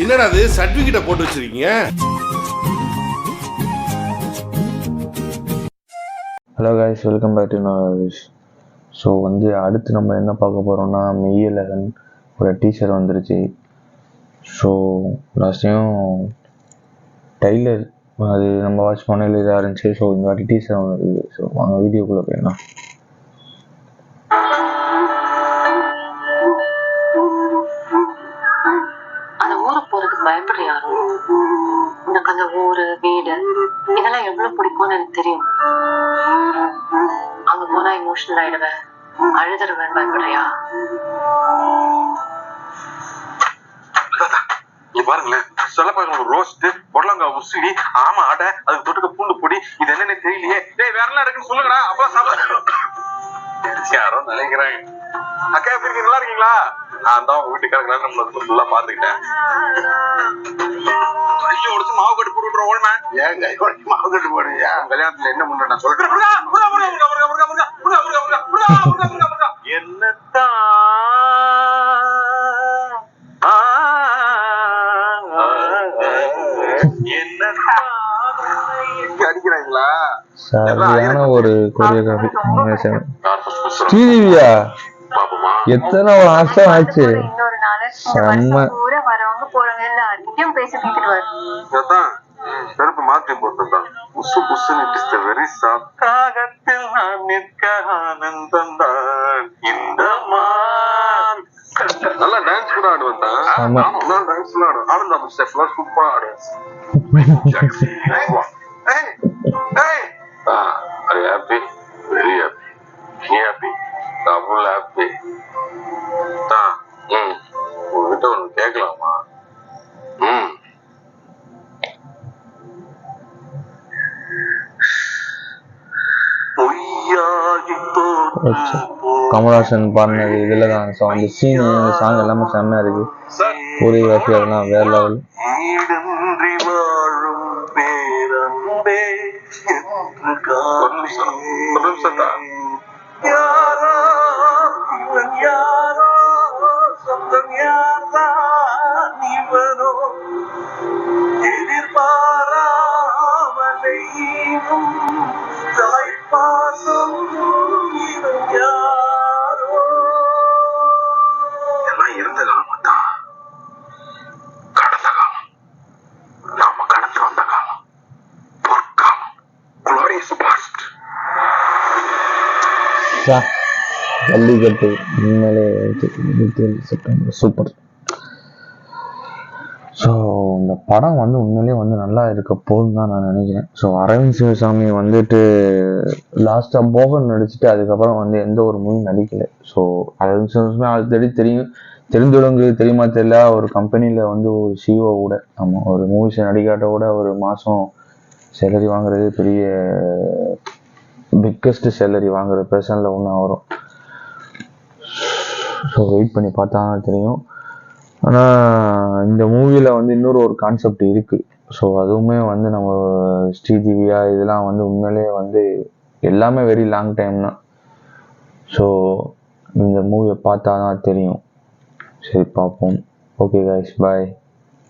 என்னடா அது சர்டிபிகேட்டை போட்டு வச்சிருக்கீங்க? Hello guys, welcome back to Novice. So அடுத்து நம்ம என்ன பார்க்க போகிறோம்னா, மெய்11 ஒரு டீச்சர் வந்துருச்சு. ஸோ லாஸ்ட் டைம் டைலர் அது நம்ம வாட்ச் பண்ணல இதாக இருந்துச்சு. ஸோ இந்த வாட்டி டீச்சர் வந்துருக்கு. ஸோ வாங்க வீடியோக்குள்ளே போயிடலாம். அந்த ஊருக்கு போறதுக்கு பயப்படுறியா? எனக்கு அந்த ஊரு வீடு இதெல்லாம் எவ்வளவு பிடிக்கும்னு எனக்கு தெரியும். அங்க போனா எமோஷனல் ஆயிடுவேன், அழுதுருவேன். பயப்படுறியா? பாருங்களேன், சொல்லப்பாங்க ரோஸ்ட் பொடலங்கா உசிலி ஆமா ஆடை அதுக்கு தொட்டுக்க பூண்டு பொடி இது என்னன்னு தெரியலையே. டேய் வேற எல்லாம் இருக்குன்னு சொல்லுங்கடா. அப்பா சாப்பிட யாரோ நினைக்கிறாங்க. அக்கா எப்படி இருக்கீங்க? நல்லா இருக்கீங்களா? நான் தான் உங்க வீட்டுக்காரங்களா நம்மள ஃபுல்லா பாத்துக்கிட்டேன். உடச்சு மாவு கட்டு போட்டு விட்டுற ஓடுமே. ஏங்க மாவு கட்டு போடுங்க. கல்யாணத்துல என்ன முன்ன நான் சொல்றேன். என்னத்தான் அடிக்கிறாங்களா? சரியான ஒரு கொரியோகிராஃபி. ஸ்ரீதேவியா எத்தனை வருஷம் ஆச்சு. செம்ம. கருப்பு மாற்றி போட்டுதான் புசு புசு நிட்டு வெரி சாகத்தில் நான் நிற்க ஆனந்தம் தான் இந்த நல்லா டான்ஸ் கூட ஆடுவேன் தான். டான்ஸ் எல்லாம் ஆடுவேன். ஆனந்தம் ஸ்டெப்லாம் சூப்பரா ஆடுவேன். Are you happy? Very happy. Happy. Double happy. உங்ககிட்ட ஒண்ணு கேட்கலாமா? கமல்ஹாசன் பாடினது இதுல தான். ஸோ அந்த சீனு சாங் எல்லாமே செம்மையா இருக்கு. கொரியோகிராஃபி அதெல்லாம் வேற லெவல். எல்லாம் இருந்த காலம் தான். கடந்த காலம் நாம கடந்து வந்த காலம். பொற்காலம். Glorious past. ஜல்லிக்கட்டு உண்மையிலே சூப்பர். ஸோ இந்த படம் உண்மையிலே நல்லா இருக்க போதுன்னு தான் நான் நினைக்கிறேன். ஸோ அரவிந்த் சிவசாமி லாஸ்ட்டாக போகன் நடிச்சுட்டு அதுக்கப்புறம் எந்த ஒரு மூவி நடிக்கலை. ஸோ அரவிந்த் சிவசாமி ஆல்ரெடி தெரிந்தவங்களுக்கு தெரியுமா தெரியல, ஒரு கம்பெனியில் ஒரு சிஓ கூட. ஆமாம், ஒரு மூவிஸ் நடிக்காட்ட கூட ஒரு மாதம் சேலரி வாங்குறது பெரிய பிக்கஸ்ட் சேலரி வாங்குற பர்சனில் ஒன்று வரும். ஸோ வெயிட் பண்ணி பார்த்தா தெரியும். ஆனால் இந்த மூவியில் இன்னொரு ஒரு கான்செப்ட் இருக்குது. ஸோ அதுவுமே நம்ம ஸ்ரீதிவ்யா இதெல்லாம் உண்மையிலே எல்லாமே வெரி லாங் டைம் தான். ஸோ இந்த மூவியை பார்த்தா தான் தெரியும். சரி, பார்ப்போம். ஓகே கைஸ், பாய்.